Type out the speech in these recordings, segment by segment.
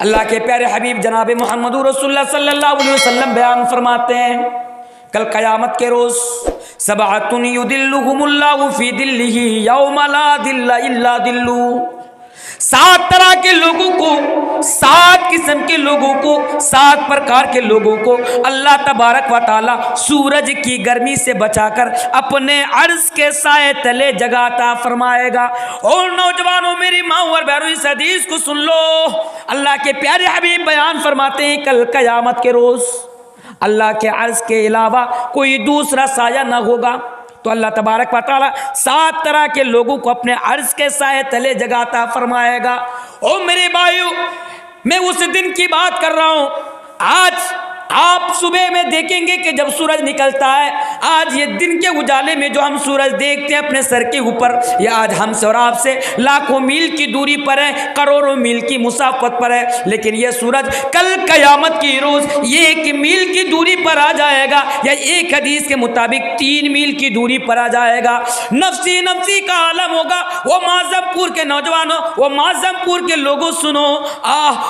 अल्लाह के प्यारे हबीब जनाब मोहम्मद रसूलुल्लाह सल्लल्लाहु अलैहि वसल्लम बयान फरमाते हैं, कल क़यामत के रोज़ सबअतुन युदिल्लुहुमुल्लाहु फी दिल्लिही यौमा ला दिल्ला इल्ला दिल्लु। 7 तरह के लोगों को, 7 किस्म के लोगों को, 7 प्रकार के लोगों को अल्लाह तबारक व ताला सूरज की गर्मी से बचाकर अपने अर्श के साए तले जगाता फरमाएगा। और नौजवानों, मेरी माँ और बहनों, इस हदीस को सुन लो। अल्लाह के प्यारे हबीब बयान फरमाते हैं, कल क़यामत के रोज़ अल्लाह के अर्श के अलावा कोई दूसरा साया न होगा। तो अल्लाह तबारक व तआला 7 तरह के लोगों को अपने अर्श के साए तले जगाता फरमाएगा। ओ मेरे भाइयों, मैं उस दिन की बात कर रहा हूँ। आज आप सुबह में देखेंगे कि जब सूरज निकलता है, आज ये दिन के उजाले में जो हम सूरज देखते हैं अपने सर के ऊपर, ये आज हमसे और आपसे लाखों मील की दूरी पर है, करोड़ों मील की मुसाफत पर है। लेकिन ये सूरज कल क़यामत की रोज़ ये 1 मील की दूरी पर आ जाएगा, या एक हदीस के मुताबिक 3 मील की दूरी पर आ जाएगा। नफ्सी नफ्सी का आलम होगा। वो माज़मपुर के नौजवानों, वो माज़मपुर के लोगों, सुनो,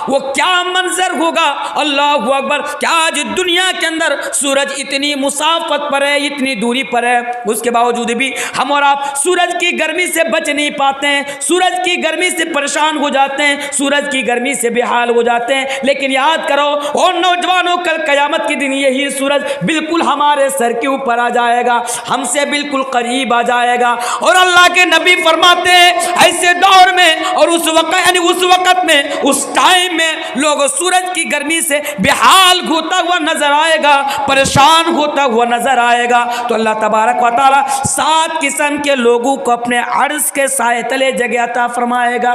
वो क्या मंजर होगा। अल्लाहु अकबर। क्या आज दुनिया के अंदर सूरज इतनी मुसाफत पर है, इतनी दूरी पर है, उसके बावजूद भी हम और आप सूरज की गर्मी से बच नहीं पाते हैं, सूरज की गर्मी से परेशान हो जाते हैं, सूरज की गर्मी से बेहाल हो जाते हैं। लेकिन याद करो और नौजवानों, कल क़यामत के दिन यही सूरज बिल्कुल हमारे सर के ऊपर आ जाएगा, हमसे बिल्कुल करीब आ जाएगा। और अल्लाह के नबी फरमाते हैं, ऐसे दौर में और उस वक्त, यानी उस वक्त में, उस टाइम में लोग सूरज की गर्मी से बेहाल होता हुआ नजर आएगा, परेशान होता हुआ नजर आएगा। तो अल्लाह तबारक व तआला 7 किस्म के लोगों को अपने अर्श के साए तले जगह अता फरमाएगा।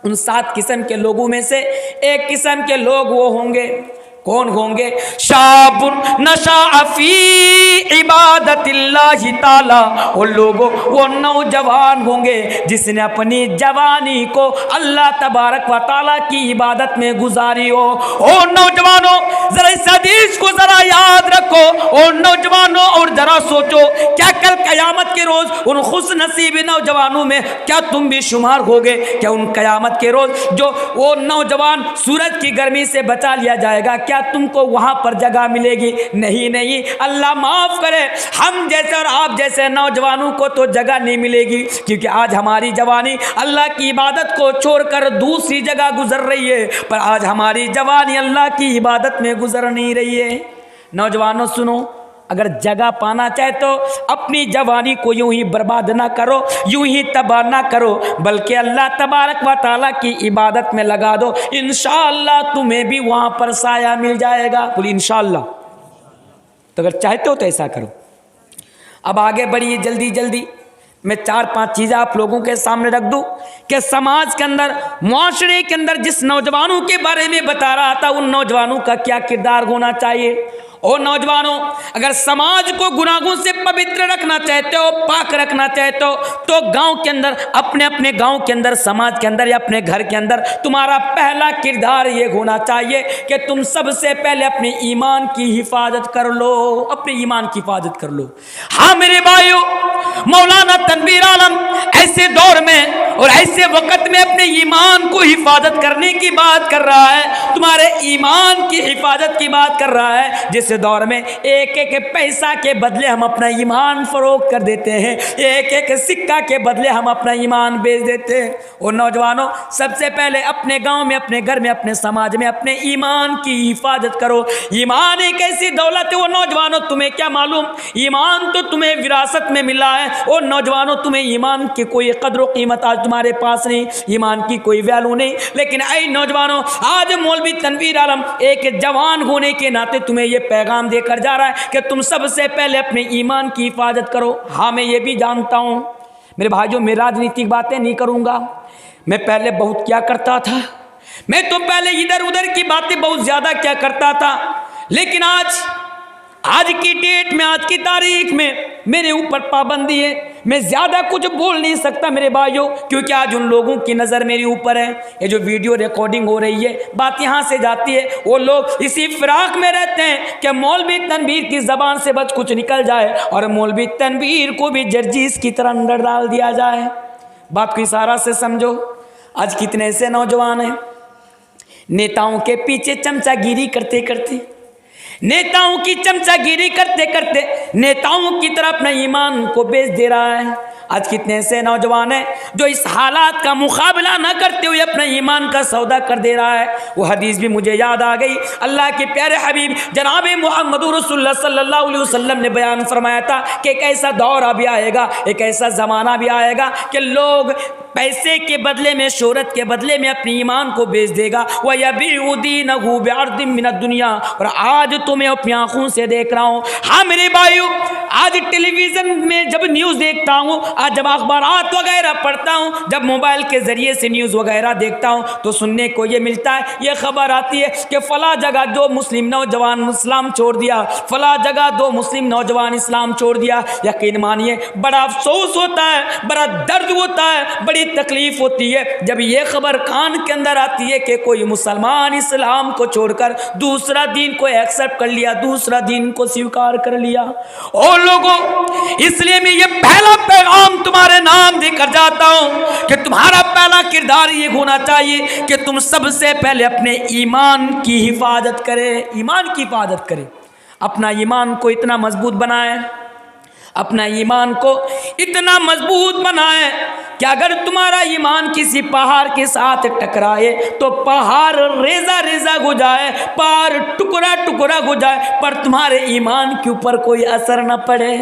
उन 7 किस्म के लोगों में से एक किस्म के लोग वो होंगे, कौन होंगे? शाबुन नशा फी इबादतिल्लाहि ताला। वो लोगों, वो नौजवान होंगे जिसने अपनी जवानी को अल्लाह तबारक व ताला की इबादत में गुजारी हो। ओ नौजवानों, जरा इस हदीस को जरा याद रखो। और नौजवानों, और जरा सोचो, क्या कल क़यामत के रोज उन खुश नसीब नौजवानों में क्या तुम भी शुमार होगे? क्या उन क़यामत के रोज जो वो नौजवान सूरज की गर्मी से बचा लिया जाएगा, क्या तुमको वहां पर जगह मिलेगी? नहीं नहीं, अल्लाह माफ करे, हम जैसे और आप जैसे नौजवानों को तो जगह नहीं मिलेगी, क्योंकि आज हमारी जवानी अल्लाह की इबादत को छोड़कर दूसरी जगह गुजर रही है। पर आज हमारी जवानी अल्लाह की इबादत में गुजर नहीं रही है। नौजवानों सुनो, अगर जगह पाना चाहे तो अपनी जवानी को यूं ही बर्बाद ना करो, यूं ही तबाह ना करो, बल्कि अल्लाह तबारक व ताला की इबादत में लगा दो। इंशाअल्लाह तुम्हें भी वहाँ पर साया मिल जाएगा। बोल इंशाअल्लाह। तो अगर चाहते हो तो ऐसा करो। अब आगे बढ़िए जल्दी जल्दी। मैं 4-5 चीज़ें आप लोगों के सामने रख दूँ कि समाज के अंदर, मुआशरे के अंदर जिस नौजवानों के बारे में बता रहा था, उन नौजवानों का क्या किरदार होना चाहिए। और नौजवानों, अगर समाज को गुनाहों से पवित्र रखना चाहते हो, पाक रखना चाहते हो, तो गांव के अंदर, अपने अपने गांव के अंदर, समाज के अंदर या अपने घर के अंदर तुम्हारा पहला किरदार ये होना चाहिए कि तुम सबसे पहले अपने ईमान की हिफाजत कर लो, अपने ईमान की हिफाजत कर लो। हाँ मेरे भाइयों, मौलाना तनवीर आलम ऐसे दौर में और ऐसे वक्त में अपने ईमान को हिफाजत करने की बात कर रहा है, तुम्हारे ईमान की हिफाजत की बात कर रहा है, जिस दौर में एक एक पैसा के बदले हम अपना ईमान फरोख्त कर देते हैं, एक एक सिक्का के बदले हम अपना ईमान बेच देते हैं। और नौजवानों, सबसे पहले अपने गांव में, अपने घर में, अपने समाज में अपने ईमान की हिफाजत करो। ईमान एक ऐसी दौलत है। वो नौजवानों, तुम्हें क्या मालूम, ईमान तो तुम्हें विरासत में मिला है। और नौजवानों, तुम्हें ईमान की कोई कदर कीमत आज तुम्हारे पास नहीं, ईमान की कोई वैल्यू नहीं। लेकिन ऐ नौजवानों, आज मौलवी तनवीर आलम एक जवान होने के नाते तुम्हें यह पैगाम देकर जा रहा है कि तुम सबसे पहले अपने ईमान की हिफाजत करो। हाँ, मैं ये भी जानता हूँ मेरे भाइयों, मैं राजनीतिक बातें नहीं करूँगा। मैं पहले बहुत क्या करता था, मैं तो पहले इधर उधर की बातें बहुत ज़्यादा क्या करता था। लेकिन आज की डेट में, आज की तारीख में मेरे ऊपर पाबंदी है। मैं ज़्यादा कुछ बोल नहीं सकता मेरे भाइयों, क्योंकि आज उन लोगों की नज़र मेरे ऊपर है। ये जो वीडियो रिकॉर्डिंग हो रही है, बात यहाँ से जाती है, वो लोग इसी फिराक में रहते हैं कि मौलवी तनवीर की ज़बान से बस कुछ निकल जाए और मौलवी तनवीर को भी जर्जीस की तरह अंदर डाल दिया जाए। बात को इशारा से समझो। आज कितने ऐसे नौजवान हैं नेताओं के पीछे चमचागिरी करते करते, नेताओं की चमचागिरी करते करते नेताओं की तरफ अपने ईमान को बेच दे रहा है। आज कितने ऐसे नौजवान हैं जो इस हालात का मुकाबला न करते हुए अपने ईमान का सौदा कर दे रहा है। वो हदीस भी मुझे याद आ गई, अल्लाह के प्यारे हबीब जनाब मोहम्मद रसूलुल्लाह सल्लल्लाहु अलैहि वसल्लम ने बयान फरमाया था कि एक ऐसा दौर अभी आएगा, एक ऐसा ज़माना भी आएगा कि लोग पैसे के बदले में, शोहरत के बदले में अपनी ईमान को बेच देगा। वह यबीउ दीनहु बिअर्दिम मिनद दुनिया। और आज तो मैं अपनी आंखों से देख रहा हूँ, हाँ मेरे भाइयों, आज टेलीविज़न में जब न्यूज़ देखता हूँ, आज जब अखबारात वगैरह पढ़ता हूँ, जब मोबाइल के ज़रिए से न्यूज़ वगैरह देखता हूँ, तो सुनने को ये मिलता है, ये खबर आती है कि फ़ला जगह दो मुस्लिम नौजवान इस्लाम छोड़ दिया, फ़ला जगह दो मुस्लिम नौजवान इस्लाम छोड़ दिया। यकीन मानिए बड़ा अफसोस होता है, बड़ा दर्द होता है, बड़ी तकलीफ होती है जब ये खबर कान के अंदर आती है कि कोई मुसलमान इस्लाम को छोड़कर दूसरा दीन को एक्सेप्ट कर लिया, दूसरा दीन को स्वीकार कर लिया। और लोगों, इसलिए मैं ये पहला पैगाम तुम्हारे नाम देकर जाता हूं कि तुम्हारा पहला किरदार ये होना चाहिए कि तुम सबसे पहले अपने ईमान की हिफाजत करें, ईमान की हिफाजत करें, अपना ईमान को इतना मजबूत बनाएं, अपना ईमान को इतना मजबूत बनाएं कि अगर तुम्हारा ईमान किसी पहाड़ के साथ टकराए तो पहाड़ रेजा रेजा हो जाए, पहाड़ टुकड़ा टुकड़ा हो जाए, पर तुम्हारे ईमान के ऊपर कोई असर न पड़े।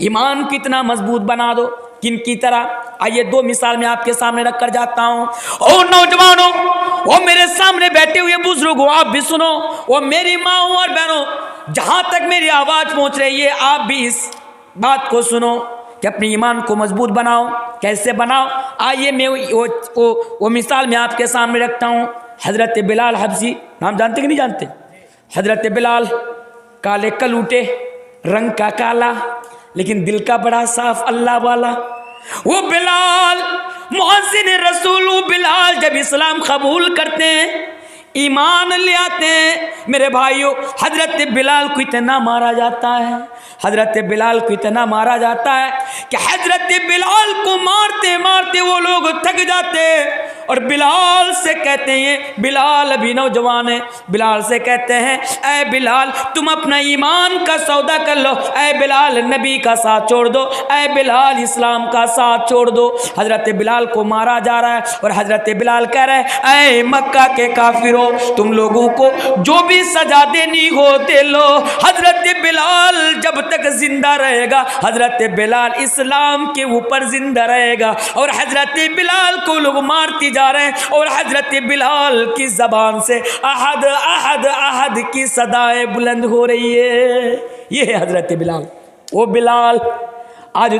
ईमान को इतना मजबूत बना दो। किन की तरह? आइए दो मिसाल मैं आपके सामने रख कर जाता हूँ। ओ नौजवानों, वो मेरे सामने बैठे हुए बुजुर्गों, आप भी सुनो, वो मेरी माँ और बहनों, जहाँ तक मेरी आवाज़ पहुँच रही है आप भी इस बात को सुनो कि अपने ईमान को मजबूत बनाओ। कैसे बनाओ? आइए मैं वो मिसाल मैं आपके सामने रखता हूँ। हज़रत बिलाल हबशी, नाम जानते कि नहीं जानते? हज़रत बिलाल काले कलूटे, रंग का काला, लेकिन दिल का बड़ा साफ, अल्लाह वाला। वो बिलाल मुअज्जिन रसूल, वो बिलाल जब इस्लाम कबूल करते हैं, ईमान ले आते हैं, मेरे भाइयों, हजरत बिलाल को इतना मारा जाता है, हजरत बिलाल को इतना मारा जाता है कि हजरत बिलाल को मारते मारते वो लोग थक जाते हैं और बिलाल से कहते हैं, बिलाल अभी नौजवान है, बिलाल से कहते हैं, ऐ बिलाल तुम अपना ईमान का सौदा कर लो, ऐ बिलाल नबी का साथ छोड़ दो, ऐ बिलाल इस्लाम का साथ छोड़ दो। हजरत बिलाल को मारा जा रहा है और हजरत बिलाल कह रहे हैं, ऐ मक्का के काफिरों, तुम लोगों को जो भी सजा देनी हो दे लो। हजरत बिलाल जब तक जिंदा रहेगा, हजरत बिलाल इस्लाम के ऊपर जिंदा रहेगा। और हजरत बिलाल को लोग मारते जा रहे हैं और हजरत बिलाल की जबान से अहद अहद अहद की सदाएं बुलंद हो रही है। ये है हजरत बिलाल। ओ बिलाल, आज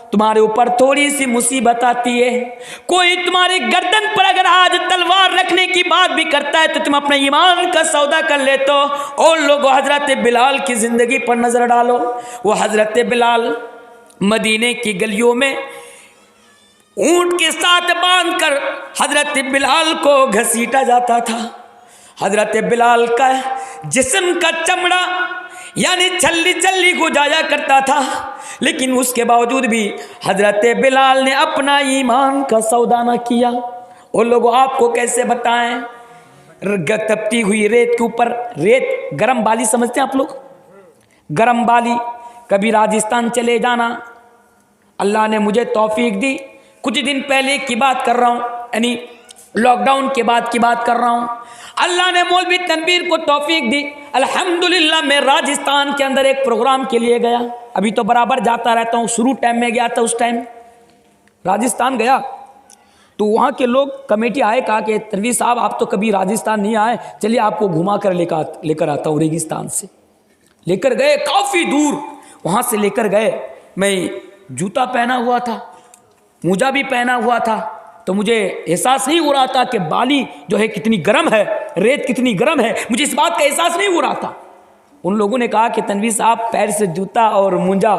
तुम्हारे ऊपर थोड़ी सी मुसीबत आती है, कोई तुम्हारे गर्दन पर अगर आज तलवार रखने की बात भी करता है तो तुम अपने ईमान का सौदा कर लेते हो। और लोगों, हजरत बिलाल की जिंदगी पर नजर डालो। वो हजरत बिलाल मदीने की गलियों में ऊंट के साथ बांधकर हजरत बिलाल को घसीटा जाता था। हजरत बिलाल का जिस्म का चमड़ा यानी छल्ली छल्ली को जाया करता था, लेकिन उसके बावजूद भी हजरत बिलाल ने अपना ईमान का सौदा न किया। और लोगों, आपको कैसे बताएं, तपती हुई रेत के ऊपर, रेत गरम बाली समझते हैं आप लोग? गरम बाली, कभी राजस्थान चले जाना, अल्लाह ने मुझे तौफीक दी। कुछ दिन पहले की बात कर रहा हूँ, यानी लॉकडाउन के बाद की बात कर रहा हूँ। अल्लाह ने मौलवी तनवीर को तौफीक दी, अल्हम्दुलिल्लाह मैं राजस्थान के अंदर एक प्रोग्राम के लिए गया। अभी तो बराबर जाता रहता हूँ, शुरू टाइम में गया था, उस टाइम राजस्थान गया तो वहाँ के लोग कमेटी आए, कहा कि तनवीर साहब आप तो कभी राजस्थान नहीं आए, चलिए आपको घुमा कर लेकर आता हूँ। रेगिस्तान से लेकर गए, काफ़ी दूर वहाँ से लेकर गए। मैं जूता पहना हुआ था, मोजा भी पहना हुआ था, तो मुझे एहसास नहीं हो रहा था कि बाली जो है कितनी गर्म है, रेत कितनी गर्म है, मुझे इस बात का एहसास नहीं हो रहा था। उन लोगों ने कहा कि तनवीर साहब पैर से जूता और मुंजा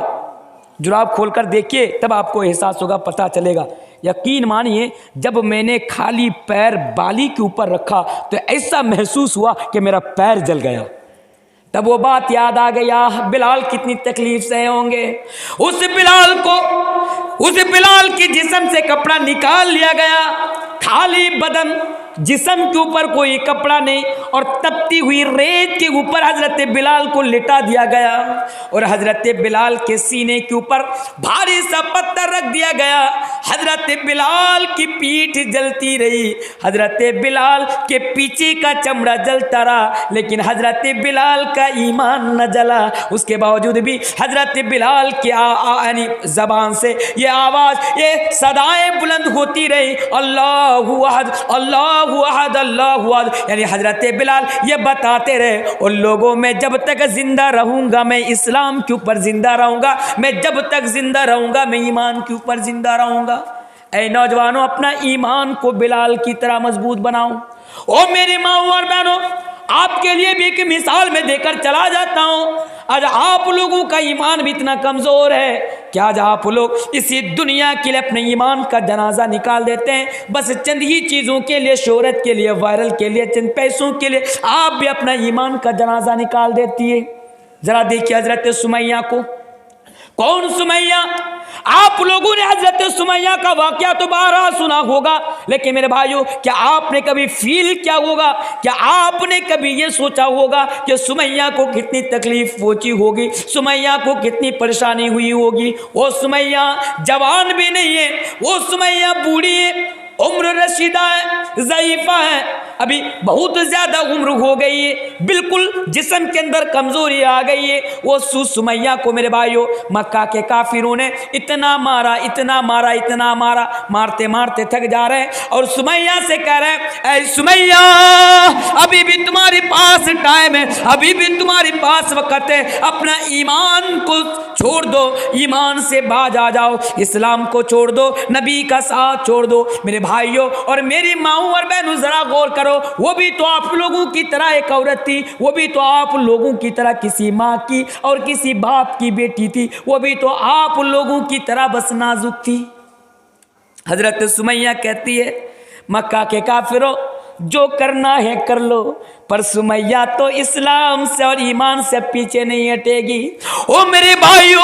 जुराब खोलकर देखिए, तब आपको एहसास होगा, पता चलेगा। यकीन मानिए, जब मैंने खाली पैर बाली के ऊपर रखा तो ऐसा महसूस हुआ कि मेरा पैर जल गया। तब वो बात याद आ गया, बिलाल कितनी तकलीफ से होंगे। उस बिलाल की जिस्म से कपड़ा निकाल लिया गया, खाली बदन जिस्म के ऊपर कोई कपड़ा नहीं और तपती हुई रेत के ऊपर हजरत बिलाल को लिटा दिया गया और हजरत बिलाल के सीने के ऊपर भारी सा पत्थर रख दिया गया। हजरत बिलाल की पीठ जलती रही, हजरत बिलाल के पीछे का चमड़ा जलता रहा, लेकिन हजरत बिलाल का ईमान न जला। उसके बावजूद भी हजरत बिलाल की यानी जबान से ये आवाज़, ये सदाएं बुलंद होती रही, अल्लाहु अहद अल्लाहु अहद अल्लाहु अहद। यानी हजरत बिलाल ये बताते रहे, उन लोगों में जब तक जिंदा रहूंगा मैं इस्लाम के ऊपर जिंदा रहूंगा, मैं जब तक जिंदा रहूंगा मैं ईमान के ऊपर जिंदा रहूंगा। ऐ नौजवानों, अपना ईमान को बिलाल की तरह मजबूत बनाओ। ओ मेरी माँ और बहनों, आपके लिए भी एक मिसाल में देकर चला जाता हूं। आज आप लोगों का ईमान भी इतना कमजोर है कि आज आप लोग इसी दुनिया के लिए अपने ईमान का जनाजा निकाल देते हैं, बस चंद ही चीजों के लिए, शोहरत के लिए, वायरल के लिए, चंद पैसों के लिए आप भी अपना ईमान का जनाजा निकाल देती है। जरा देखिए हजरत सुमैया को। कौन सुमैया? आप लोगों ने हजरत सुमैया का वाकया तो बारहा सुना होगा, लेकिन मेरे भाइयों, क्या आपने कभी फील किया होगा, क्या आपने कभी ये सोचा होगा कि सुमैया को कितनी तकलीफ पहुंची होगी, सुमैया को कितनी परेशानी हुई होगी? वो सुमैया जवान भी नहीं है, वो सुमैया बूढ़ी है, उम्र रशीदा है, ज़ईफ़ा है, अभी बहुत ज़्यादा उम्र हो गई है, बिल्कुल जिस्म के अंदर कमज़ोरी आ गई है। वो सुमैया को मेरे भाइयों मक्का के काफिरों ने इतना मारा, इतना मारा, इतना मारा, मारते मारते थक जा रहे हैं और सुमैया से कह रहे हैं, ऐ सुमैया, अभी भी तुम्हारे पास टाइम है, अभी भी तुम्हारे पास वक़्त है, अपना ईमान को छोड़ दो, ईमान से बाज आ जाओ, इस्लाम को छोड़ दो, नबी का साथ छोड़ दो। मेरे भाइयों और मेरी माओं और बहनों, जरा गौर करो, वो भी तो आप लोगों की तरह एक औरत थी, वो भी तो आप लोगों की तरह किसी माँ की और किसी बाप की बेटी थी, वो भी तो आप लोगों की तरह बस नाजुक थी। हजरत सुमैया कहती है, मक्का के काफिरों, जो करना है कर लो, पर सुमैया तो इस्लाम से और ईमान से पीछे नहीं हटेगी। ओ मेरे भाइयों,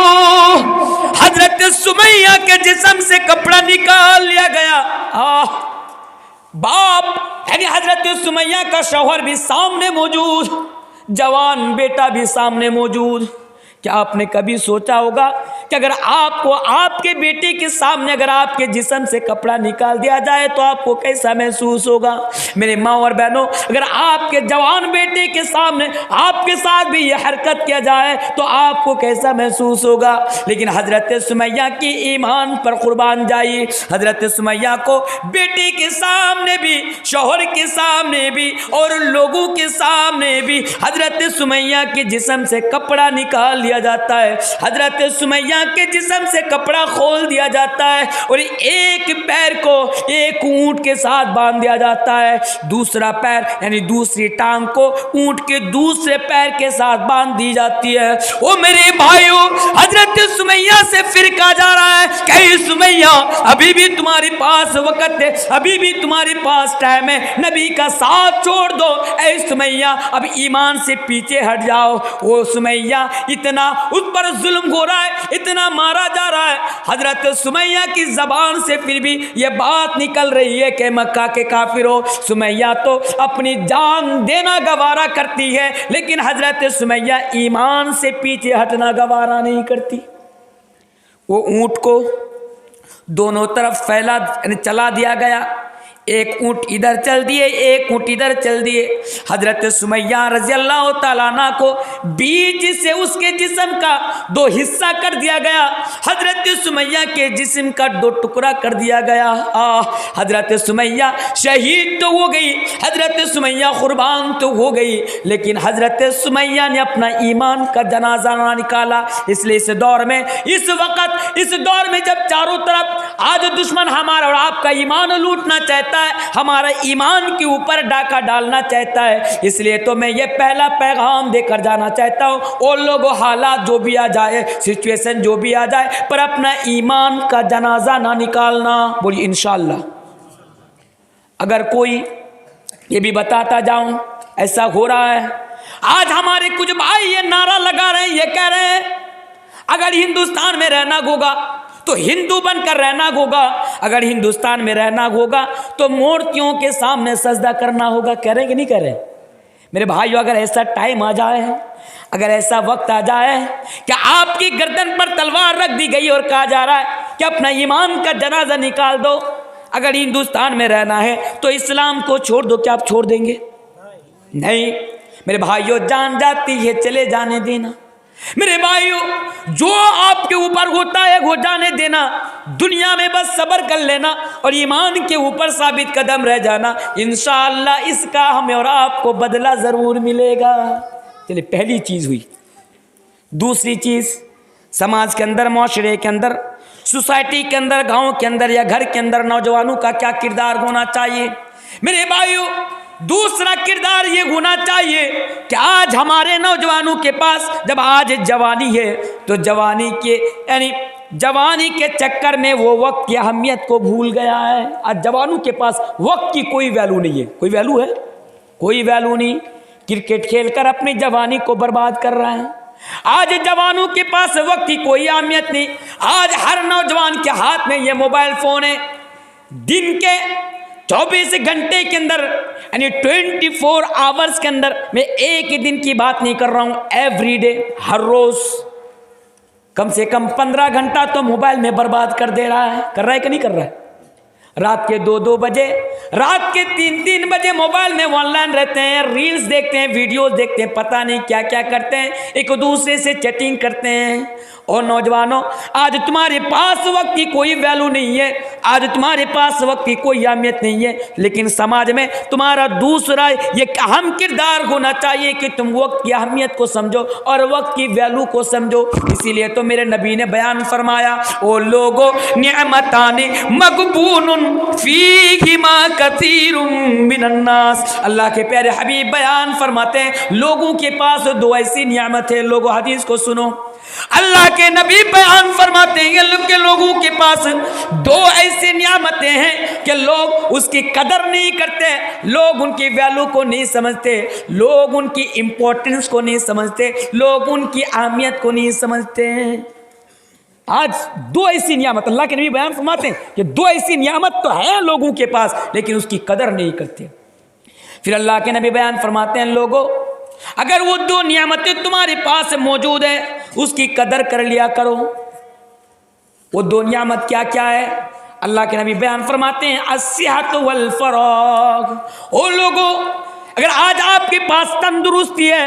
हजरत सुमैया के जिस्म से कपड़ा निकाल लिया गया। बाप यानी हजरत सुमैया का शौहर भी सामने मौजूद, जवान बेटा भी सामने मौजूद। क्या आपने कभी सोचा होगा कि अगर आपको आपके बेटे के सामने अगर आपके जिस्म से कपड़ा निकाल दिया जाए तो आपको कैसा महसूस होगा? मेरे माँ और बहनों, अगर आपके जवान बेटे के सामने आपके साथ भी यह हरकत किया जाए तो आपको कैसा महसूस होगा? लेकिन हजरत सुमैया की ईमान पर कुर्बान जाइए, हजरत सुमैया को बेटे के सामने भी, शौहर के सामने भी और लोगों के सामने भी हजरत सुमैया के जिस्म से कपड़ा निकाल लिया जाता है, हजरत सुमैया के जिस्म से कपड़ा खोल दिया जाता है और एक पैर को एक ऊंट के साथ बांध दिया जाता है, दूसरा पैर यानी दूसरी टांग को ऊंट के दूसरे पैर के साथ बांध दी जाती है। ओ मेरे भाइयों, हजरत सुमैया से फिर कहा जा रहा है, कहीं सुमैया अभी भी तुम्हारे पास वक्त है, अभी भी तुम्हारे पास टाइम है, नबी का साथ छोड़ दो, ऐ सुमैया अब ईमान से पीछे हट जाओ। वो सुमैया इतना उस पर जुल्म हो रहा है, इतना मारा जा रहा है, हजरत सुमैया की जबान से फिर भी यह बात निकल रही है कि मक्का के काफिरों, सुमैया तो अपनी जान देना गवारा करती है, लेकिन हजरत सुमैया ईमान से पीछे हटना गवारा नहीं करती। वो ऊंट को दोनों तरफ फैला चला दिया गया, एक ऊंट इधर चल दिए, एक ऊंट इधर चल दिए। हजरत सुमैया रज़ी अल्लाह तआला अन्हा को बीच से उसके जिस्म का दो हिस्सा कर दिया गया, हजरत सुमैया के जिस्म का दो टुकड़ा कर दिया गया। हजरत सुमैया शहीद तो हो गई, हजरत सुमैया कुर्बान तो हो गई, लेकिन हजरत सुमैया ने अपना ईमान का जनाजा ना निकाला। इसलिए इस दौर में, इस वक्त, इस दौर में जब चारों तरफ आज दुश्मन हमारा और आपका ईमान लूटना चाहता है, हमारा ईमान के ऊपर डाका डालना चाहता है, इसलिए तो मैं ये पहला पैगाम देकर जाना चाहता हूँ, और लोगों हालात जो भी आ जाए, सिचुएशन जो भी आ जाए, पर अपना ईमान का जनाजा ना निकालना। बोलिए इंशाअल्लाह। अगर कोई ये भी बताता जाऊं ऐसा हो रहा है, आज हमारे कुछ भाई ये नारा लगा रहे हैं, ये कह रहे हैं अगर हिंदुस्तान में रहना होगा तो हिंदू बनकर रहना होगा। अगर हिंदुस्तान में रहना होगा तो मूर्तियों के सामने सजदा करना होगा। कह रहे कि नहीं कह रहे मेरे भाइयों? अगर ऐसा टाइम आ जाए, अगर ऐसा वक्त आ जाए कि आपकी गर्दन पर तलवार रख दी गई और कहा जा रहा है कि अपना ईमान का जनाजा निकाल दो, अगर हिंदुस्तान में रहना है तो इस्लाम को छोड़ दो, क्या आप छोड़ देंगे? नहीं मेरे भाइयों, जान जाती है चले जाने देना। मेरे भाइयों, जो आपके ऊपर होता है वो जाने देना। दुनिया में बस सब्र कर लेना और ईमान के ऊपर साबित कदम रह जाना। इंशाअल्लाह इसका हमें और आपको बदला जरूर मिलेगा। चलिए, पहली चीज हुई। दूसरी चीज, समाज के अंदर, माशरे के अंदर, सोसाइटी के अंदर, गांव के अंदर या घर के अंदर नौजवानों का क्या किरदार होना चाहिए? मेरे भाइयों, दूसरा किरदार ये होना चाहिए कि आज हमारे नौजवानों के पास, जब आज जवानी है तो जवानी के यानी जवानी के चक्कर में वो वक्त की अहमियत को भूल गया है। आज जवानों के पास वक्त की कोई वैल्यू नहीं है। कोई वैल्यू है? कोई वैल्यू नहीं। क्रिकेट खेलकर अपनी जवानी को बर्बाद कर रहा है। आज जवानों के पास वक्त की कोई अहमियत नहीं। आज हर नौजवान के हाथ में ये मोबाइल फोन है। दिन के 24 घंटे के अंदर यानी 24 आवर्स के अंदर, मैं एक ही दिन की बात नहीं कर रहा हूं, एवरीडे, हर रोज कम से कम 15 घंटा तो मोबाइल में बर्बाद कर दे रहा है। कर रहा है कि नहीं कर रहा है? रात के 2-2 बजे, रात के 3-3 बजे मोबाइल में ऑनलाइन रहते हैं, रील्स देखते हैं, वीडियोस देखते हैं, पता नहीं क्या क्या करते हैं, एक दूसरे से चैटिंग करते हैं। और नौजवानों, आज तुम्हारे पास वक्त की कोई वैल्यू नहीं है, आज तुम्हारे पास वक्त की कोई अहमियत नहीं है, लेकिन समाज में तुम्हारा दूसरा ये अहम किरदार होना चाहिए कि तुम वक्त की अहमियत को समझो और वक्त की वैल्यू को समझो। इसीलिए तो मेरे नबी ने बयान फरमाया, ओ लोगो निअमताने मगबूनुन फीहिमा कसीरुम मिनन्नास। अल्लाह के प्यारे हबीब बयान फरमाते हैं, लोगों के पास 2 ऐसी नियामत है। लोगों, हदीस को सुनो। अल्लाह के नबी बयान फरमाते हैं कि लोगों के पास 2 ऐसी नियामतें हैं कि लोग उसकी कदर नहीं करते, लोग उनकी वैल्यू को नहीं समझते, लोग उनकी इंपॉर्टेंस को नहीं समझते, लोग उनकी अहमियत को नहीं समझते। आज 2 ऐसी नियामत अल्लाह के नबी बयान फरमाते हैं कि 2 ऐसी नियामत तो है लोगों के पास, लेकिन उसकी कदर नहीं करते। फिर अल्लाह के नबी बयान फरमाते हैं, लोगों, अगर वो 2 नियामतें तुम्हारे पास मौजूद है, उसकी कदर कर लिया करो। वो 2 नियामत क्या क्या है? अल्लाह के नबी बयान फरमाते हैं, अस्सिहत वल फराग। ओ लोगों, अगर आज आपके पास तंदुरुस्ती है,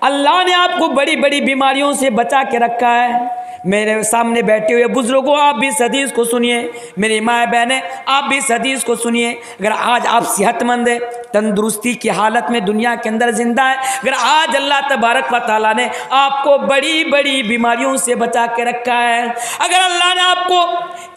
अल्लाह ने आपको बड़ी बड़ी बीमारियों से बचा के रखा है। मेरे सामने बैठे हुए बुजुर्गों, आप भी इस हदीस को सुनिए। मेरी माँ बहनें, आप भी इस हदीस को सुनिए। अगर आज आप सेहतमंद है, तंदुरुस्ती की हालत में दुनिया के अंदर जिंदा है, अगर आज अल्लाह तबारक व तआला ने आपको बड़ी बड़ी बीमारियों से बचा के रखा है, अगर अल्लाह ने आपको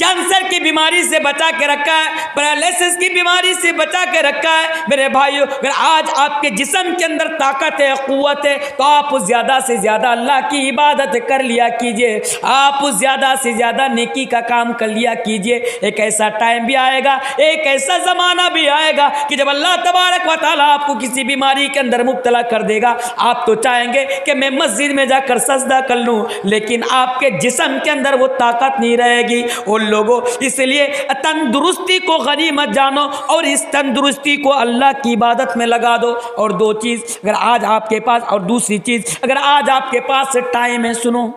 कैंसर की बीमारी से बचा के रखा है, पैरालिसिस की बीमारी से बचा के रखा है, मेरे भाइयों, अगर आज आपके जिस्म के अंदर ताकत है, क़ुव्वत है, तो आप ज़्यादा से ज़्यादा अल्लाह की इबादत कर लिया कीजिए। आप ज़्यादा से ज़्यादा नेकी का काम कर लिया कीजिए। एक ऐसा टाइम भी आएगा, एक ऐसा ज़माना भी आएगा कि जब अल्लाह तबारक व तआला आपको किसी बीमारी के अंदर मुब्तला कर देगा, आप तो चाहेंगे कि मैं मस्जिद में जाकर सजदा कर लूँ, लेकिन आपके जिस्म के अंदर वो ताकत नहीं रहेगी। उन लोगों, इसलिए तंदुरुस्ती को गनीमत जानो और इस तंदुरुस्ती को अल्लाह की इबादत में लगा दो। और 2 चीज़ अगर आज आपके पास, और दूसरी चीज़ अगर आज आपके पास टाइम है, सुनो,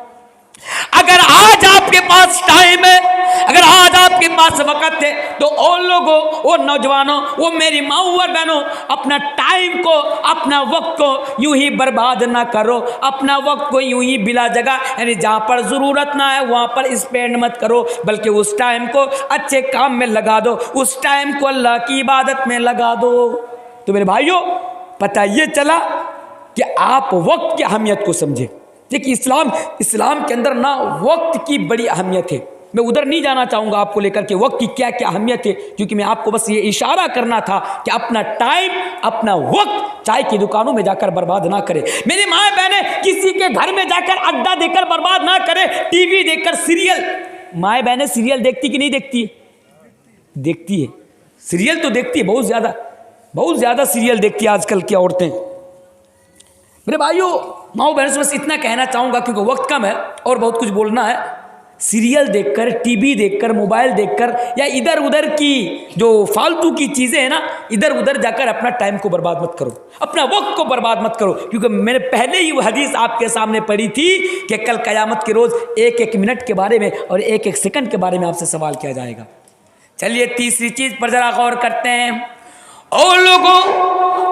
अगर आज आपके पास टाइम है, अगर आज आपके पास वक्त है, तो ओ लोगों, ओ नौजवानों, वो मेरी माँ और बहनों, अपना टाइम को, अपना वक्त को यूं ही बर्बाद ना करो। अपना वक्त को यूं ही बिला जगह, यानी जहाँ पर ज़रूरत ना है वहाँ पर स्पेंड मत करो, बल्कि उस टाइम को अच्छे काम में लगा दो, उस टाइम को अल्लाह की इबादत में लगा दो। तो मेरे भाइयों, पता ये चला कि आप वक्त की अहमियत को समझे। देखिए, इस्लाम के अंदर ना वक्त की बड़ी अहमियत है। मैं उधर नहीं जाना चाहूँगा आपको लेकर के वक्त की क्या क्या अहमियत है, क्योंकि मैं आपको बस ये इशारा करना था कि अपना टाइम, अपना वक्त चाय की दुकानों में जाकर बर्बाद ना करें। मेरी माँ बहनें, किसी के घर में जाकर अड्डा देकर बर्बाद ना करें, टीवी देखकर, सीरियल। माँ बहनें सीरियल देखती कि नहीं देखती? देखती है, सीरियल तो देखती है, बहुत ज़्यादा सीरियल देखती है आजकल की औरतें। मेरे भाइयों, माँ बहनों से बस इतना कहना चाहूँगा, क्योंकि वक्त कम है और बहुत कुछ बोलना है। सीरियल देखकर, टीवी देखकर, मोबाइल देखकर या इधर उधर की जो फालतू की चीज़ें हैं ना, इधर उधर जाकर अपना टाइम को बर्बाद मत करो, अपना वक्त को बर्बाद मत करो। क्योंकि मैंने पहले ही वो हदीस आपके सामने पढ़ी थी कि कल क़यामत के रोज़ एक एक मिनट के बारे में और एक एक सेकंड के बारे में आपसे सवाल किया जाएगा। चलिए तीसरी चीज़ पर ज़रा गौर करते हैं। और लोगों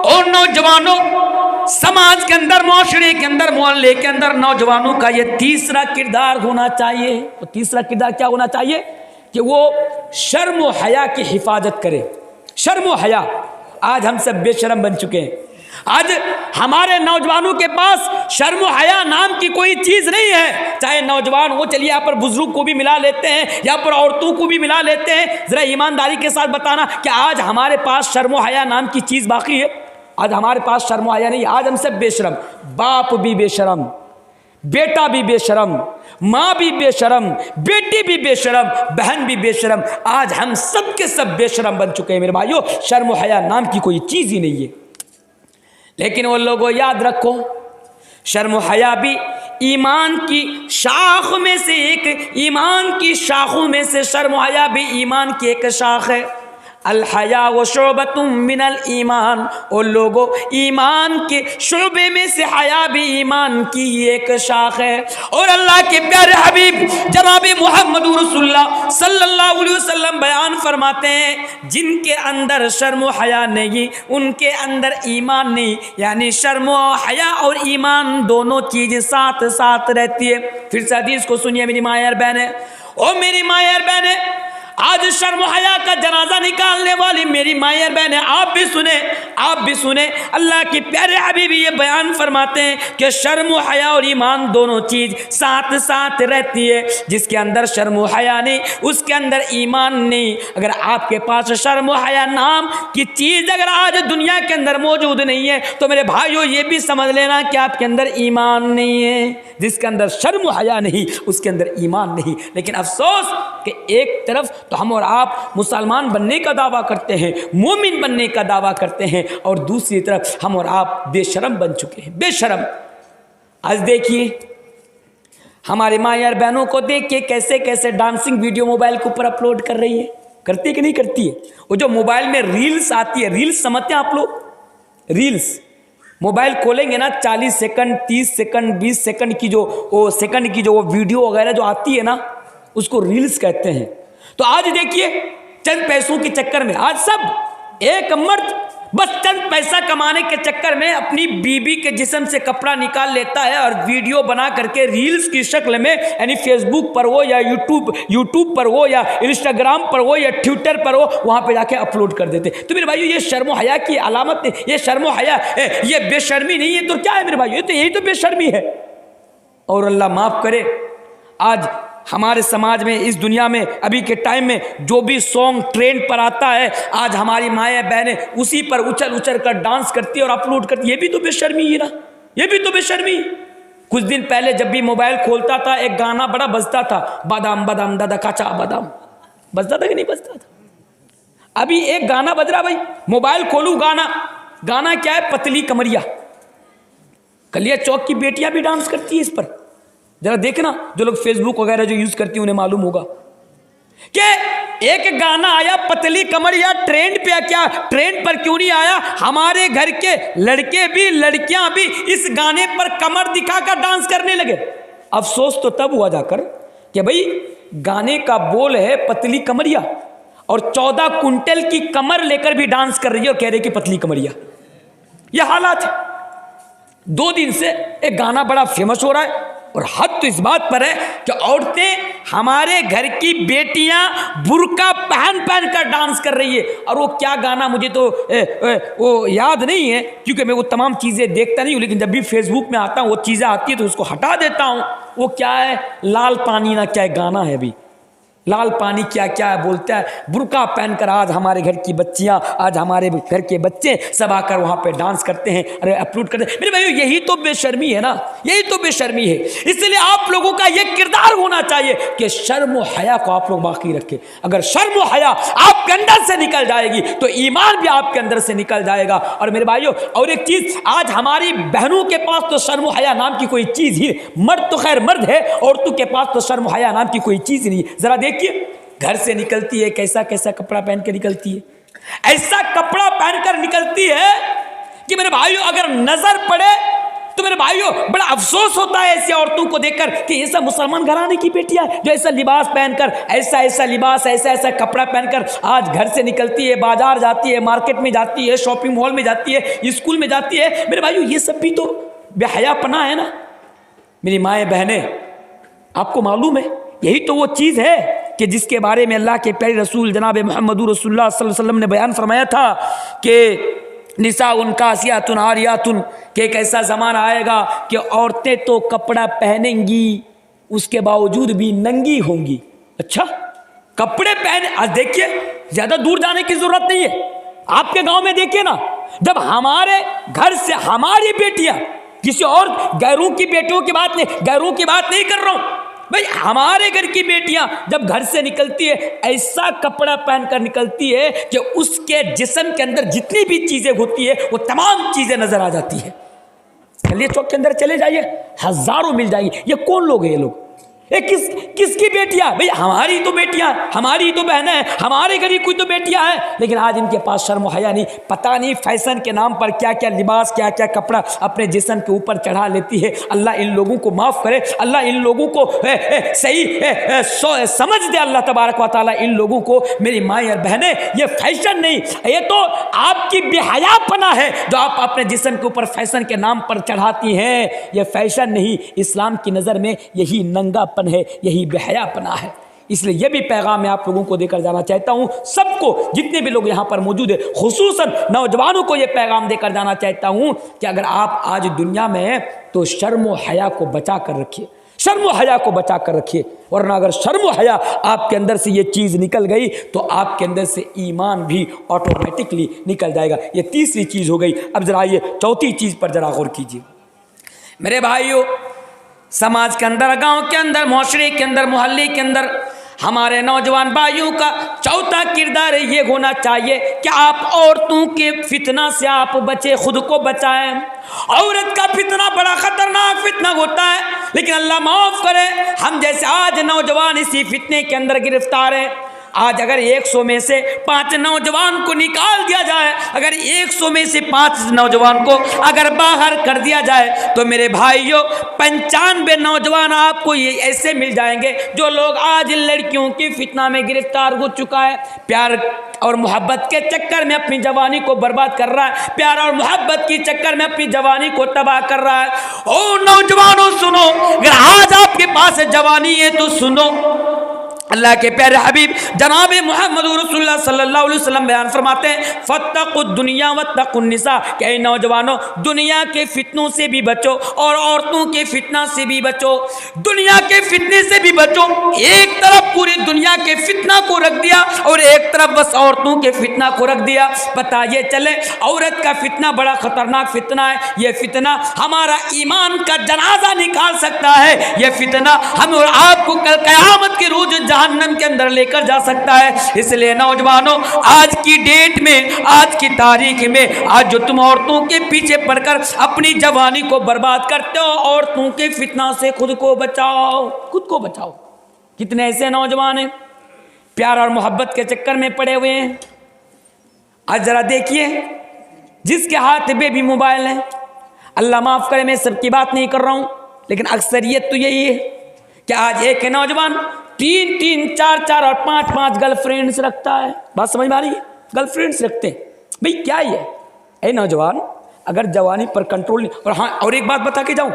और नौजवानों, समाज के अंदर, माशरे के अंदर, मोहल्ले के अंदर नौजवानों का ये तीसरा किरदार होना चाहिए। तो तीसरा किरदार क्या होना चाहिए कि वो शर्म व हया की हिफाजत करे। शर्म व हया, आज हम सब बेशर्म बन चुके हैं। आज हमारे नौजवानों के पास शर्म व हया नाम की कोई चीज़ नहीं है। चाहे नौजवान हो, चलिए यहाँ पर बुजुर्ग को भी मिला लेते हैं, यहाँ पर औरतों को भी मिला लेते हैं। ज़रा ईमानदारी के साथ बताना कि आज हमारे पास शर्म व हया नाम की चीज़ बाकी है? आज हमारे पास शर्म व हया नहीं। आज हम सब बेशरम, बाप भी बेशरम, बेटा भी बेशरम, माँ भी बेशरम, बेटी भी बेशरम, बहन भी बेशरम। आज हम सब के सब बेशरम बन चुके हैं मेरे भाइयों। शर्म व हया नाम की कोई चीज़ ही नहीं है। लेकिन वो लोगों याद रखो, शर्म व हया भी ईमान की शाख में से एक, ईमान की शाखों में से शर्म व हया भी ईमान की एक शाख है। अल हया व शोबतुम मिनल ईमान, और लोगों ईमान के शोबे में से हया भी ईमान की एक शाख है। और अल्लाह के प्यारे हबीब जनाब मोहम्मद रसूलुल्लाह सल्लल्लाहु अलैहि वसल्लम बयान फरमाते हैं, जिनके अंदर शर्म व हया नहीं, उनके अंदर ईमान नहीं। यानी शर्म व हया और ईमान दोनों चीज़ें साथ साथ रहती है। फिर से हदीस को सुनिए मेरी मायर बहने, ओ मेरी मायर बहने, आज शर्म व हया का जनाजा निकालने वाली मेरी मायर बहन है, आप भी सुने, आप भी सुने। अल्लाह के प्यारे हबीब ये बयान फरमाते हैं कि शर्म व हया और ईमान दोनों चीज़ साथ साथ रहती है। जिसके अंदर शर्म व हया नहीं, उसके अंदर ईमान नहीं। अगर आपके पास शर्म व हया नाम की चीज़ अगर आज दुनिया के अंदर मौजूद नहीं है, तो मेरे भाइयों ये भी समझ लेना कि आपके अंदर ईमान नहीं है। जिसके अंदर शर्म व हया नहीं, उसके अंदर ईमान नहीं। लेकिन अफसोस कि एक तरफ तो हम और आप मुसलमान बनने का दावा करते हैं, मोमिन बनने का दावा करते हैं, और दूसरी तरफ हम और आप बेशरम बन चुके हैं, बेशरम। आज देखिए हमारे मायर बहनों को देखिए कैसे कैसे डांसिंग वीडियो मोबाइल के ऊपर अपलोड कर रही है। करती है कि नहीं करती है? वो जो मोबाइल में रील्स आती है, रील्स समझते हैं आप लोग? रील्स मोबाइल खोलेंगे ना, 40 सेकंड, 30 सेकंड, 20 सेकंड की जो वो वीडियो वगैरह जो आती है ना, उसको रील्स कहते हैं। तो आज देखिए चंद पैसों के चक्कर में आज सब एक मर्द बस चंद पैसा कमाने के चक्कर में अपनी बीबी के जिस्म से कपड़ा निकाल लेता है और वीडियो बना करके रील्स की शक्ल में, यानी फेसबुक पर हो या यूट्यूब पर हो या इंस्टाग्राम पर हो या ट्विटर पर हो, वहाँ पे जाके अपलोड कर देते। तो मेरे भाइयों ये शर्म व हया की अलामत है, ये शर्म व हया, ये बेशर्मी नहीं है तो क्या है मेरे भाइयों? ये तो यही तो बेशर्मी है। और अल्लाह माफ़ करे, आज हमारे समाज में, इस दुनिया में, अभी के टाइम में जो भी सॉन्ग ट्रेंड पर आता है, आज हमारी माएँ बहनें उसी पर उछल उछल कर डांस करती है और अपलोड करती है। ये भी तो बेशर्मी है ना, ये भी तो बेशर्मी। कुछ दिन पहले जब भी मोबाइल खोलता था, एक गाना बड़ा बजता था, बादाम बादाम दादा काचा बादाम, बजता था कि नहीं बजता था? अभी एक गाना बज रहा, भाई मोबाइल खोलूँ, गाना क्या है? पतली कमरिया। कलिया चौक की बेटियां भी डांस करती है इस पर। जरा देखना, जो लोग फेसबुक वगैरह जो यूज करती हैं उन्हें मालूम होगा कि एक गाना आया पतली कमरिया, ट्रेंड पे। क्या ट्रेंड पर क्यों नहीं आया? हमारे घर के लड़के भी लड़कियां भी इस गाने पर कमर दिखाकर डांस करने लगे। अफसोस तो तब हुआ जाकर कि भाई गाने का बोल है पतली कमरिया और 14 कुंटल की कमर लेकर भी डांस कर रही है और कह रही कि पतली कमरिया। यह हालात है। 2 दिन से एक गाना बड़ा फेमस हो रहा है और हद तो इस बात पर है कि औरतें, हमारे घर की बेटियां बुर्का पहन कर डांस कर रही है। और वो क्या गाना मुझे तो वो याद नहीं है, क्योंकि मैं वो तमाम चीज़ें देखता नहीं हूँ, लेकिन जब भी फेसबुक में आता हूँ वो चीज़ें आती है तो उसको हटा देता हूँ। वो क्या है? लाल पानी ना क्या गाना है अभी, लाल पानी क्या क्या बोलता है। बुर्का पहनकर आज हमारे घर की बच्चियां, आज हमारे घर के बच्चे सब आकर वहाँ पे डांस करते हैं, अरे अपलोड करते हैं। मेरे भाइयों यही तो बेशर्मी है ना, यही तो बेशर्मी है। इसलिए आप लोगों का यह किरदार होना चाहिए कि शर्म व हया को आप लोग बाकी रखें। अगर शर्म व हया आपके अंदर से निकल जाएगी तो ईमान भी आपके अंदर से निकल जाएगा। और मेरे भाइयों, और एक चीज, आज हमारी बहनों के पास तो शर्म व हया नाम की कोई चीज ही, मर्द तो खैर मर्द है, औरतों के पास तो शर्म व हया नाम की कोई चीज नहीं। जरा देखिए, घर से निकलती है कैसा कैसा कपड़ा पहन के निकलती है, ऐसा कपड़ा पहनकर निकलती है कि मेरे भाइयों अगर नजर पड़े तो मेरे भाइयों बड़ा अफसोस होता है ऐसी औरतों को देखकर कि ऐसा मुसलमान घराने की बेटियां जो ऐसा लिबास पहनकर, ऐसा ऐसा लिबास, ऐसा ऐसा कपड़ा पहनकर आज घर से निकलती है, बाजार जाती है, मार्केट में जाती है, शॉपिंग मॉल में जाती है, स्कूल में जाती है। मेरे भाइयों ये सब भी तो बेहयापना है ना। मेरी माएँ बहनें, आपको मालूम है यही तो वो चीज़ है कि जिसके बारे में अल्लाह के प्यारे रसूल जनाब मोहम्मद रसूलुल्लाह सल्लल्लाहु अलैहि वसल्लम ने बयान फरमाया था कि निसा उनका आसियातुन आरियातुन, कि एक ऐसा ज़माना आएगा कि औरतें तो कपड़ा पहनेंगी उसके बावजूद भी नंगी होंगी। अच्छा, कपड़े पहने, आज देखिए ज़्यादा दूर जाने की ज़रूरत नहीं है, आपके गांव में देखिए ना, जब हमारे घर से हमारी बेटियां, किसी और गैरों की बेटियों की बात नहीं, गैरों की बात नहीं कर रहा हूं भाई, हमारे घर की बेटियां जब घर से निकलती है ऐसा कपड़ा पहनकर निकलती है कि उसके जिस्म के अंदर जितनी भी चीजें होती है वो तमाम चीजें नजर आ जाती है। चलिए चौक के अंदर चले जाइए, हजारों मिल जाएंगे। ये कौन लोग हैं ये लोग? ये किसकी बेटियां? भाई हमारी तो बेटियां, हमारी तो बहनें हैं, हमारे घर की कोई तो बेटियां हैं, लेकिन आज इनके पास शर्म हया नहीं। पता नहीं फैशन के नाम पर क्या क्या लिबास, क्या क्या कपड़ा अपने जिस्म के ऊपर चढ़ा लेती है। अल्लाह इन लोगों को माफ़ करे, अल्लाह इन लोगों को सही समझ दे अल्लाह तबारक व तआला इन लोगों को। मेरी माएँ और बहनें, ये फैशन नहीं, ये तो आपकी बेहयापना है जो आप अपने जिस्म के ऊपर फैशन के नाम पर चढ़ाती हैं। ये फैशन नहीं, इस्लाम की नज़र में यही नंगापन है, यही बेहयापना है। इसलिए यह भी पैगाम मैं आप लोगों को देकर जाना चाहता हूं, सबको, जितने भी लोग यहां पर मौजूद है, खुसूसन नौजवानों को यह पैगाम देकर जाना चाहता हूं कि अगर आप आज दुनिया में हैं तो शर्म व हया को बचा कर रखिए, शर्म व हया को बचा कर रखिए, वरना अगर शर्म व हया आपके अंदर से ये चीज़ निकल गई तो आपके अंदर से ईमान भी ऑटोमेटिकली निकल जाएगा। ये तीसरी चीज़ हो गई। अब जरा ये चौथी चीज़ पर जरा गौर कीजिए मेरे भाइयों। समाज के अंदर, गांव के अंदर, मुआशरे के अंदर, मोहल्ले के अंदर हमारे नौजवान भाइयों का चौथा किरदार ये होना चाहिए कि आप औरतों के फितना से आप बचे, खुद को बचाएं। औरत का फितना बड़ा खतरनाक फितना होता है, लेकिन अल्लाह माफ़ करे हम जैसे आज नौजवान इसी फितने के अंदर गिरफ्तार हैं। आज अगर 100 में से 5 नौजवान को निकाल दिया जाए, अगर 100 में से 5 नौजवान को अगर बाहर कर दिया जाए तो मेरे भाइयों 95 नौजवान आपको ये ऐसे मिल जाएंगे जो लोग आज लड़कियों की फितना में गिरफ्तार हो चुका है, प्यार और मोहब्बत के चक्कर में अपनी जवानी को बर्बाद कर रहा है, प्यार और मोहब्बत के चक्कर में अपनी जवानी को तबाह कर रहा है। ओ नौजवानों सुनो, अगर आज आपके पास जवानी है तो सुनो, अल्लाह के प्यारे हबीब जनाब मोहम्मद रसूलुल्लाह सल्लल्लाहु अलैहि वसल्लम बयान फरमाते हैं, फत्तकुद दुनिया वत्तकुन निसा, कि नौजवानों दुनिया के फितनों से भी बचो और औरतों के फितना से भी बचो। दुनिया के फितने से भी बचो। एक तरफ पूरी दुनिया के फितना को रख दिया और एक तरफ बस औरतों के फितना को रख दिया। पता ये चले औरत का फितना बड़ा खतरनाक फितना है। यह फितना हमारा ईमान का जनाजा निकाल सकता है। यह फितना हम और आपको कल क़यामत के रोज जहन्नम के अंदर लेकर जा सकता है। इसलिए नौजवानों, आज की डेट में, आज की तारीख में, आज जो तुम औरतों के पीछे पड़कर अपनी जवानी को बर्बाद करते हो, औरतों के फितना से खुद को बचाओ, खुद को बचाओ। कितने ऐसे नौजवान हैं प्यार और मोहब्बत के चक्कर में पड़े हुए हैं। आज जरा देखिए, जिसके हाथ में भी मोबाइल है, अल्लाह माफ करे मैं सबकी बात नहीं कर रहा हूं, लेकिन अक्सरियत तो यही है कि आज एक नौजवान 3-3, 4-4 और 5-5 गर्लफ्रेंड्स रखता है। बात समझ में आ रही है? गर्लफ्रेंड्स रखते हैं भाई, क्या ही है? ए नौजवान, अगर जवानी पर कंट्रोल नहीं, और हाँ, और एक बात बता के जाऊं,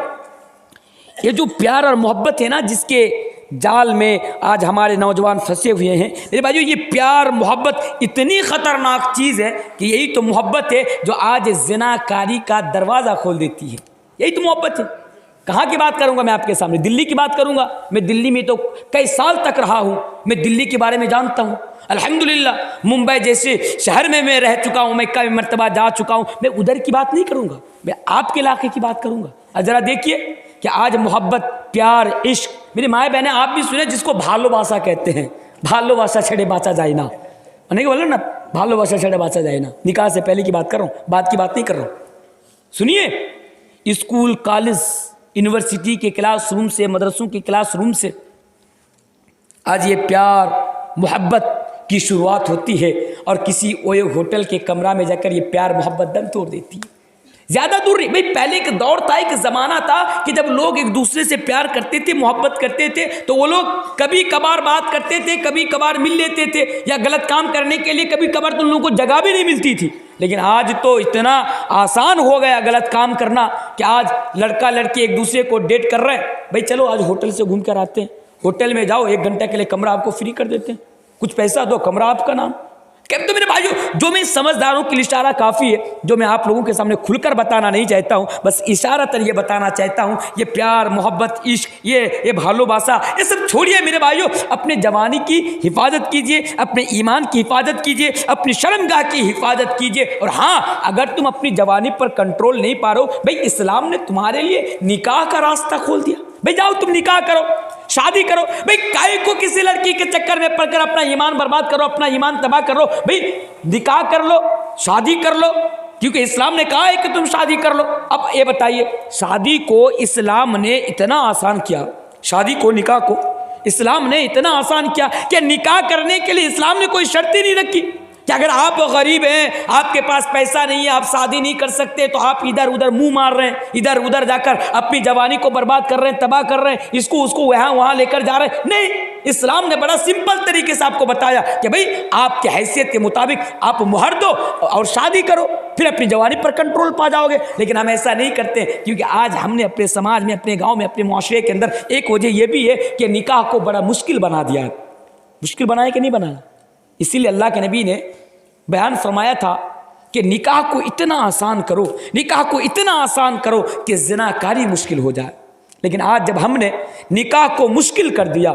ये जो प्यार और मोहब्बत है ना, जिसके जाल में आज हमारे नौजवान फंसे हुए हैं, मेरे भाइयों, ये प्यार मोहब्बत इतनी ख़तरनाक चीज़ है कि यही तो मोहब्बत है जो आज ज़िनाकारी का दरवाज़ा खोल देती है। यही तो मोहब्बत है। कहाँ की बात करूँगा मैं आपके सामने? दिल्ली की बात करूँगा। मैं दिल्ली में तो कई साल तक रहा हूँ, मैं दिल्ली के बारे में जानता हूँ अल्हम्दुलिल्लाह। मुंबई जैसे शहर में मैं रह चुका हूँ, मैं कई मरतबा जा चुका हूँ। मैं उधर की बात नहीं करूँगा, मैं आपके इलाके की बात करूँगा। और ज़रा देखिए, कि आज मोहब्बत, प्यार, इश्क, मेरी माए बहनें आप भी सुने जिसको भालोबासा कहते हैं। भालोबासा छड़े बाचा जाए ना, नहीं बोलो ना, भालोबासा छड़े बाचा जाए ना। निकाह से पहले की बात कर रहा हूँ, बाद की बात नहीं कर रहा हूँ। सुनिए, स्कूल, कॉलेज, यूनिवर्सिटी के क्लासरूम से, मदरसों के क्लासरूम से आज ये प्यार मोहब्बत की शुरुआत होती है और किसी ओए होटल के कमरा में जाकर ये प्यार मोहब्बत दम तोड़ देती है। ज़्यादा दूर नहीं भाई, पहले एक दौर था, एक ज़माना था कि जब लोग एक दूसरे से प्यार करते थे, मोहब्बत करते थे, तो वो लोग कभी कभार बात करते थे, कभी कभार मिल लेते थे, या गलत काम करने के लिए कभी कभार तो उन लोगों को जगह भी नहीं मिलती थी। लेकिन आज तो इतना आसान हो गया गलत काम करना कि आज लड़का लड़की एक दूसरे को डेट कर रहे हैं। भाई चलो आज होटल से घूम कर आते हैं, होटल में जाओ, 1 घंटे के लिए कमरा आपको फ्री कर देते हैं, कुछ पैसा दो, कमरा आपका नाम। क्या तो मेरे भाइयों, जो मैं समझदारों के लिए इशारा काफ़ी है, जो मैं आप लोगों के सामने खुलकर बताना नहीं चाहता हूँ, बस इशारतन ये बताना चाहता हूँ, ये प्यार, मोहब्बत, इश्क, ये भालोबासा, ये सब छोड़िए मेरे भाइयों। अपने जवानी की हिफाजत कीजिए, अपने ईमान की हिफाजत कीजिए, अपनी शर्मगाह की हिफाजत कीजिए। और हाँ, अगर तुम अपनी जवानी पर कंट्रोल नहीं पा रहे हो, भाई इस्लाम ने तुम्हारे लिए निकाह का रास्ता खोल दिया। भाई जाओ तुम निकाह करो, शादी करो। भाई काहे को किसी लड़की के चक्कर में पड़कर अपना ईमान बर्बाद करो, अपना ईमान तबाह करो। भाई निकाह कर लो, शादी कर लो, क्योंकि इस्लाम ने कहा है कि तुम शादी कर लो। अब ये बताइए, शादी को इस्लाम ने इतना आसान किया, शादी को, निकाह को इस्लाम ने इतना आसान किया कि निकाह करने के लिए इस्लाम ने कोई शर्त ही नहीं रखी कि अगर आप गरीब हैं, आपके पास पैसा नहीं है, आप शादी नहीं कर सकते, तो आप इधर उधर मुंह मार रहे हैं, इधर उधर जाकर अपनी जवानी को बर्बाद कर रहे हैं, तबाह कर रहे हैं, इसको उसको वहाँ लेकर जा रहे हैं। नहीं, इस्लाम ने बड़ा सिंपल तरीके से आपको बताया कि भाई आपके हैसियत के मुताबिक आप मुहर दो और शादी करो, फिर अपनी जवानी पर कंट्रोल पा जाओगे। लेकिन हम ऐसा नहीं करते, क्योंकि आज हमने अपने समाज में, अपने गाँव में, अपने मुआशरे के अंदर एक वजह यह भी है कि निकाह को बड़ा मुश्किल बना दिया है। मुश्किल बनाया कि नहीं बनाया? इसीलिए अल्लाह के नबी ने बयान फरमाया था कि निकाह को इतना आसान करो, निकाह को इतना आसान करो कि ज़िनाकारी मुश्किल हो जाए। लेकिन आज जब हमने निकाह को मुश्किल कर दिया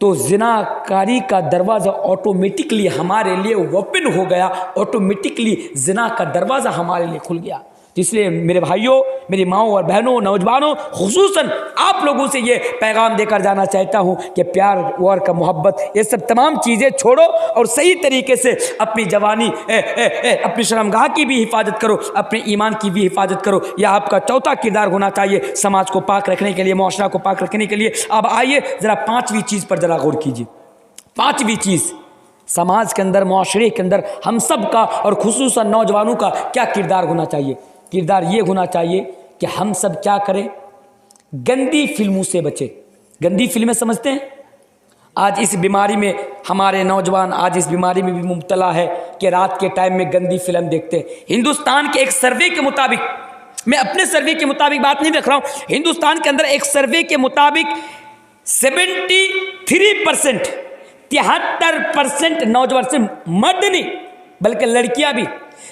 तो ज़िनाकारी का दरवाज़ा ऑटोमेटिकली हमारे लिए ओपन हो गया, ऑटोमेटिकली ज़िना का दरवाज़ा हमारे लिए खुल गया। इसलिए मेरे भाइयों, मेरी माओं और बहनों, नौजवानों, खुसूसन आप लोगों से ये पैगाम देकर जाना चाहता हूँ कि प्यार और का मोहब्बत, ये सब तमाम चीज़ें छोड़ो और सही तरीके से अपनी जवानी, अपनी शर्मगाह की भी हिफाजत करो, अपने ईमान की भी हिफाजत करो। यह आपका चौथा किरदार होना चाहिए समाज को पाक रखने के लिए, मुआशरा को पाक रखने के लिए। अब आइए ज़रा 5वीं चीज़ पर ज़रा गौर कीजिए। 5वीं चीज़, समाज के अंदर, मुआशरे के अंदर हम सब का और खुसूसन नौजवानों का क्या किरदार होना चाहिए? किरदार ये होना चाहिए कि हम सब क्या करें, गंदी फिल्मों से बचें। गंदी फिल्में समझते हैं? आज इस बीमारी में हमारे नौजवान आज इस बीमारी में भी मुब्तला है कि रात के टाइम में गंदी फिल्म देखते हैं। हिंदुस्तान के एक सर्वे के मुताबिक, मैं अपने सर्वे के मुताबिक बात नहीं रख रहा हूँ, हिंदुस्तान के अंदर एक सर्वे के मुताबिक 73%, 73% नौजवान, सिर्फ मर्द नहीं बल्कि लड़कियां भी,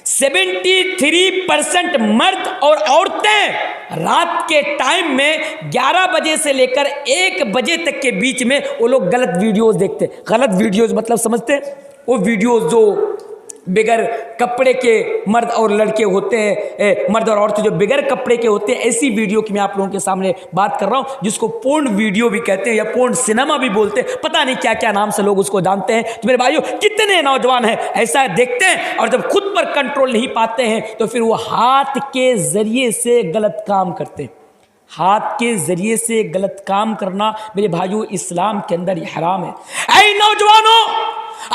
73% मर्द और औरतें रात के टाइम में 11 बजे से लेकर 1 बजे तक के बीच में वो लोग गलत वीडियोस देखते हैं। गलत वीडियोस मतलब समझते हैं? वो वीडियोस जो बगैर कपड़े के मर्द और लड़के होते हैं, मर्द और औरतें जो बगैर कपड़े के होते हैं, ऐसी वीडियो की मैं आप लोगों के सामने बात कर रहा हूं, जिसको पोर्न वीडियो भी कहते हैं या पोर्न सिनेमा भी बोलते हैं, पता नहीं क्या क्या नाम से लोग उसको जानते हैं। तो मेरे भाइयों, कितने नौजवान हैं ऐसा देखते हैं और जब खुद पर कंट्रोल नहीं पाते हैं तो फिर वो हाथ के जरिए से गलत काम करते हैं। हाथ के जरिए से गलत काम करना मेरे भाइयों इस्लाम के अंदर ये हराम है। ऐ नौजवानों,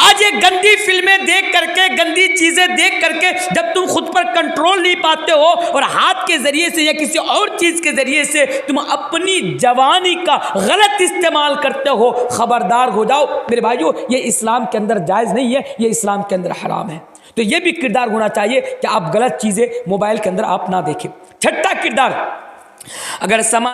आज ये गंदी फिल्में देख करके, गंदी चीजें देख करके जब तुम खुद पर कंट्रोल नहीं पाते हो और हाथ के जरिए से या किसी और चीज के जरिए से तुम अपनी जवानी का गलत इस्तेमाल करते हो, खबरदार हो जाओ मेरे भाइयों, ये इस्लाम के अंदर जायज नहीं है, ये इस्लाम के अंदर हराम है। तो ये भी किरदार होना चाहिए कि आप गलत चीजें मोबाइल के अंदर आप ना देखें। छठा किरदार, अगर समाज